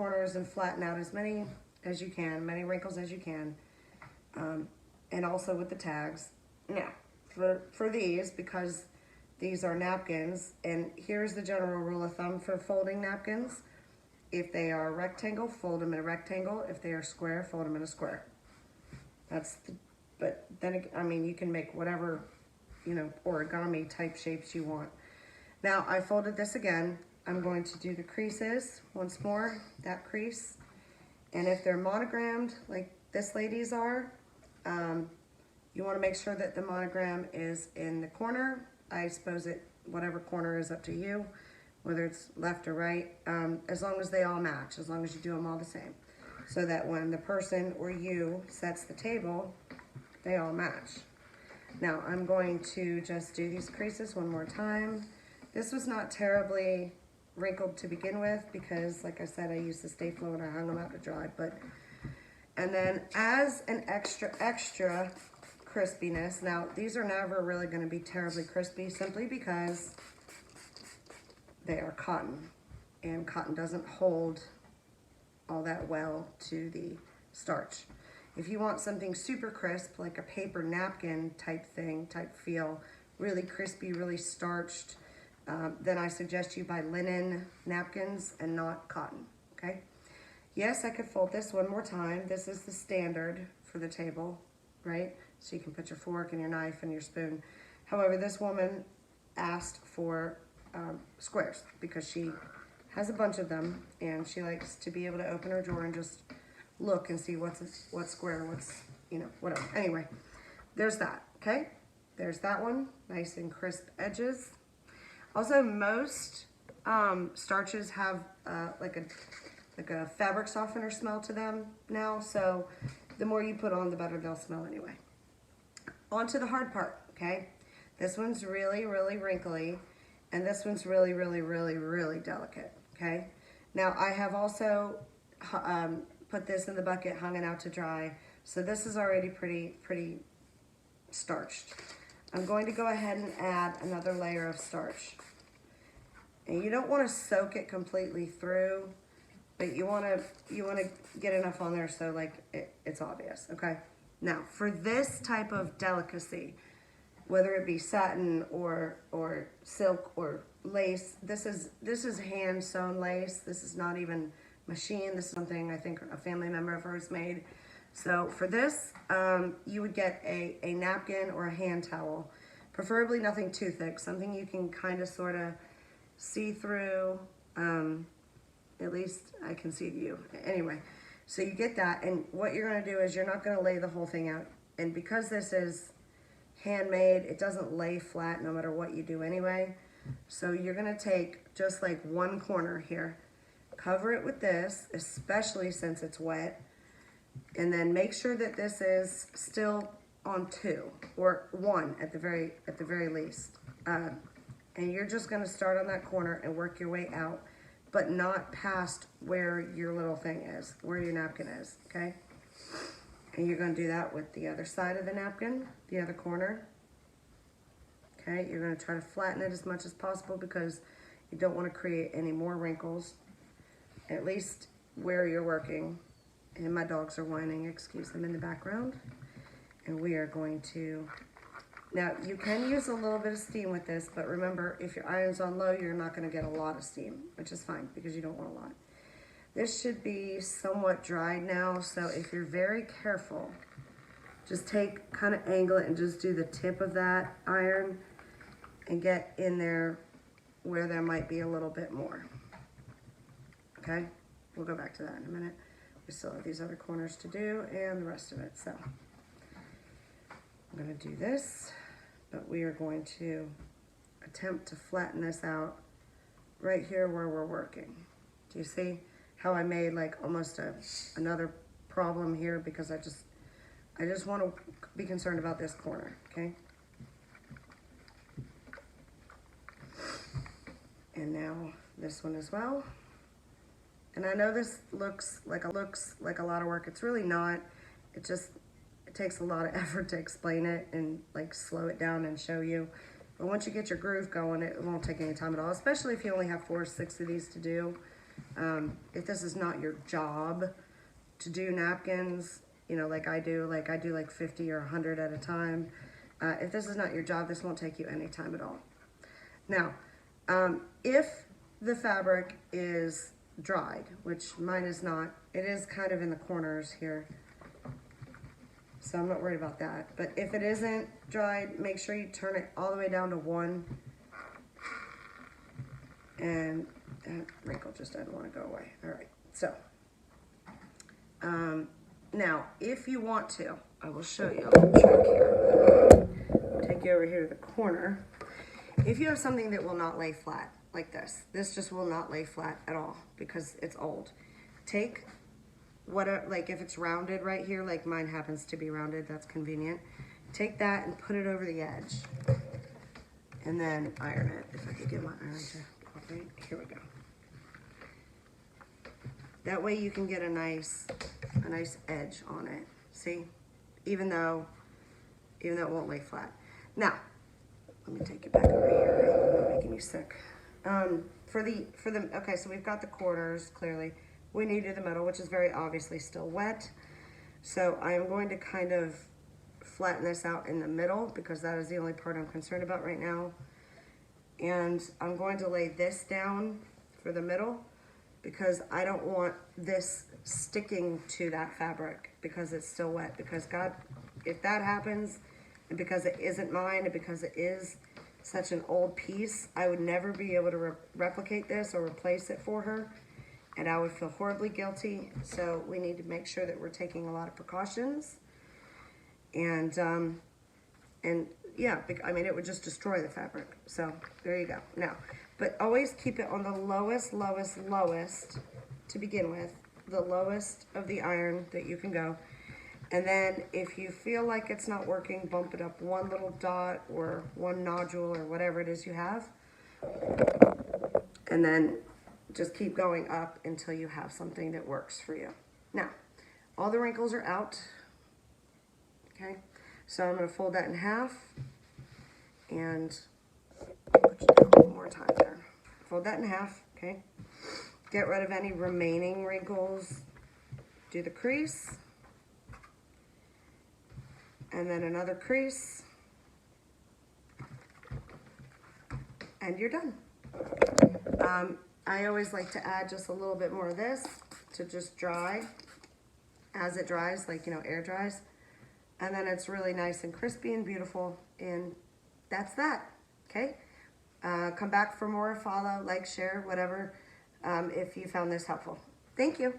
corners and flatten out as many as you can, many wrinkles as you can. And also with the tags. Now, for these, because these are napkins, and here's the general rule of thumb for folding napkins. If they are rectangle, fold them in a rectangle. If they are square, fold them in a square. But then, I mean, you can make whatever, you know, origami type shapes you want. Now, I folded this again. I'm going to do the creases once more, that crease. And if they're monogrammed, like this lady's are, you want to make sure that the monogram is in the corner. I suppose whatever corner is up to you, whether it's left or right, as long as they all match, as long as you do them all the same. So that when the person or you sets the table, they all match. Now I'm going to just do these creases one more time. This was not terribly wrinkled to begin with because, like I said, I used the Stay Flow and I hung them out to dry. And then as an extra crispiness, now these are never really going to be terribly crispy simply because they are cotton, and cotton doesn't hold all that well to the starch. If you want something super crisp, like a paper napkin type feel, really crispy, really starched, then I suggest you buy linen napkins and not cotton, okay? Yes, I could fold this one more time. This is the standard for the table, right? So you can put your fork and your knife and your spoon. However, this woman asked for squares because she has a bunch of them and she likes to be able to open her drawer and just look and see what's square, what's, you know, whatever. Anyway, there's that, okay? There's that one, nice and crisp edges. Also, most starches have like a fabric softener smell to them now, so the more you put on, the better they'll smell anyway. On to the hard part, okay? This one's really, really wrinkly, and this one's really, really, really, really delicate, okay? Now, I have also put this in the bucket, hung it out to dry, so this is already pretty starched. I'm going to go ahead and add another layer of starch. And you don't want to soak it completely through, but you want to get enough on there so like it's obvious, okay? Now, for this type of delicacy, whether it be satin or silk or lace, this is hand sewn lace. This is not even machine. This is something I think a family member of hers made. So for this, you would get a napkin or a hand towel, preferably nothing too thick, something you can kind of sort of see through. At least I can see you. Anyway, so you get that, and what you're going to do is you're not going to lay the whole thing out. And because this is handmade, it doesn't lay flat no matter what you do anyway. So you're going to take just like one corner here, cover it with this, especially since it's wet, and then make sure that this is still on 2 or 1 at the very least. And you're just going to start on that corner and work your way out, but not past where your little thing is, where your napkin is, okay? And you're going to do that with the other side of the napkin, the other corner. Okay, you're going to try to flatten it as much as possible because you don't want to create any more wrinkles, at least where you're working. And my dogs are whining, excuse them, in the background. And we are going to, now you can use a little bit of steam with this, but remember, if your iron's on low, you're not going to get a lot of steam, which is fine because you don't want a lot. This should be somewhat dried now, so if you're very careful, just kind of angle it and just do the tip of that iron and get in there where there might be a little bit more. Okay, we'll go back to that in a minute. We still have these other corners to do and the rest of it. So I'm going to do this, but we are going to attempt to flatten this out right here where we're working. Do you see how I made like almost another problem here because I just want to be concerned about this corner, okay? And now this one as well. And I know this looks like a lot of work. It's really not. It takes a lot of effort to explain it and like slow it down and show you. But once you get your groove going, it won't take any time at all, especially if you only have 4 or 6 of these to do. If this is not your job to do napkins, you know, like I do like 50 or 100 at a time. If this is not your job, this won't take you any time at all. Now, if the fabric is dried, which mine is not, it is kind of in the corners here, so I'm not worried about that. But if it isn't dried, make sure you turn it all the way down to 1. And that wrinkle just doesn't want to go away. All right, so now if you want to, I will show you a little trick here. Take you over here to the corner. If you have something that will not lay flat, like this just will not lay flat at all because it's old. Take whatever, like if it's rounded right here, like mine happens to be rounded, that's convenient. Take that and put it over the edge, and then iron it. If I could get my iron to cooperate, here we go. That way you can get a nice edge on it. See, even though it won't lay flat. Now, let me take you back over here. You're making me sick. Okay, so we've got the quarters, clearly. We need to do the middle, which is very obviously still wet. So I am going to kind of flatten this out in the middle because that is the only part I'm concerned about right now. And I'm going to lay this down for the middle because I don't want this sticking to that fabric because it's still wet. Because God, if that happens, and because it isn't mine, and because it is such an old piece, I would never be able to replicate this or replace it for her, and I would feel horribly guilty. So we need to make sure that we're taking a lot of precautions. And yeah, I mean, it would just destroy the fabric. So there you go. Now, but always keep it on the lowest to begin with, the lowest of the iron that you can go. And then if you feel like it's not working, bump it up 1 little dot or 1 nodule or whatever it is you have. And then just keep going up until you have something that works for you. Now, all the wrinkles are out. Okay, so I'm going to fold that in half and put you down one more time there. Fold that in half, okay? Get rid of any remaining wrinkles. Do the crease. And then another crease. And you're done. I always like to add just a little bit more of this to just dry as it dries, like, you know, air dries. And then it's really nice and crispy and beautiful, and that's that, okay? Come back for more, follow, like, share, whatever, if you found this helpful. Thank you.